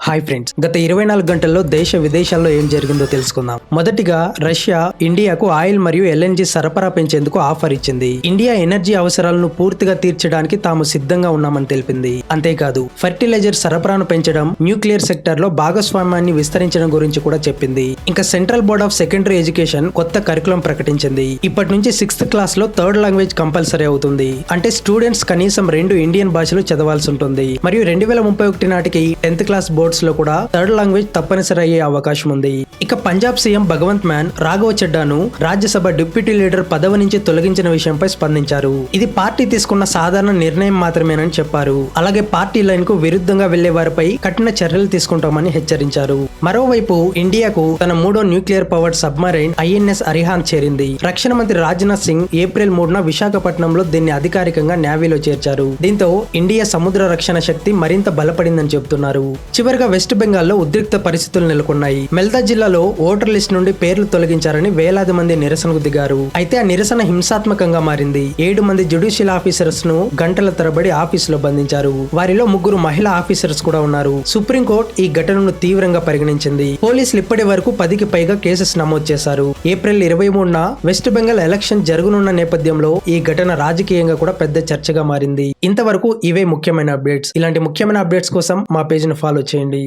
Hi friends, గత 24 గంటల్లో దేశ విదేశాల్లో ఏం జరిగిందో తెలుసుకుందాం. మొదటిగా రష్యా ఇండియాకు ఆయిల్ మరియు ఎల్ఎన్జి సరఫరా పెంచేందుకు ఆఫర్ ఇచ్చింది. ఇండియా ఎనర్జీ అవసరాలను పూర్తిగా తీర్చడానికి తాము సిద్ధంగా ఉన్నామని తెలిపింది. అంతేకాదు ఫెర్టిలైజర్ సరఫరాను పెంచడం, న్యూక్లియర్ సెక్టర్ లో భాగస్వామ్యాన్ని విస్తరించడం గురించి కూడా చెప్పింది. ఇంకా central board of secondary education కొత్త కరికులం ప్రకటించింది. ఇప్పటి నుంచి 6th క్లాస్ లో థర్డ్ లాంగ్వేజ్ కంపల్సరీ అవుతుంది. అంటే స్టూడెంట్స్ కనీసం 2 ఇండియన్ భాషలు చదవాల్సి ఉంటుంది. మరియు 2031 నాటికి 10th క్లాస్ బోర్డ్స్ లో కూడా థర్డ్ లాంగ్వేజ్ తప్పనిసరి అయ్యే అవకాశం ఉంది. ఇక Punjab CM Bhagavanth Maan Raghava చెడ్డాను Rajya Sabha deputy leader పదవి నుంచి తొలగించిన విషయంపై స్పందించారు. ఇది పార్టీ తీసుకున్న సాధారణ నిర్ణయం మాత్రమేనని చెప్పారు. అలాగే పార్టీ లైన్ కు విరుద్ధంగా వెళ్లే వారిపై కఠిన చర్యలు తీసుకుంటామని హెచ్చరించారు. మరోవైపు ఇండియాకు తన 3వ nuclear powered submarine INS Arihant చేరింది. రక్షణ మంత్రి రాజ్నాథ్ సింగ్ ఏప్రిల్ 3న విశాఖపట్నంలో దీన్ని అధికారికంగా నేవీలో చేర్చారు. దీంతో ఇండియా సముద్ర రక్షణ శక్తి మరింత బలపడిందని చెబుతున్నారు. చివరిగా వెస్ట్ బెంగాల్లో ఉద్రిక్త పరిస్థితులు నెలకొన్నాయి. మెల్దా జిల్లాలో ఓటర్ లిస్ట్ నుండి పేర్లు తొలగించారని వేలాది మంది నిరసనకు దిగారు. అయితే ఆ నిరసన హింసాత్మకంగా మారింది. 7 మంది జ్యుడిషియల్ ఆఫీసర్స్ ను గంటల తరబడి ఆఫీసులో బంధించారు. వారిలో 3 మహిళా ఆఫీసర్స్ కూడా ఉన్నారు. సుప్రీంకోర్టు ఈ ఘటనను తీవ్రంగా పరిగణించింది. పోలీసులు ఇప్పటి వరకు 10కి పైగా కేసెస్ నమోదు చేశారు. ఏప్రిల్ 23న వెస్ట్ బెంగాల్ ఎలక్షన్ జరగనున్న నేపథ్యంలో ఈ ఘటన రాజకీయంగా కూడా పెద్ద చర్చగా మారింది. ఇంతవరకు ఇవే ముఖ్యమైన అప్డేట్స్. ఇలాంటి ముఖ్యమైన అప్డేట్స్ కోసం మా పేజ్ ను ఫాలో చేయండి.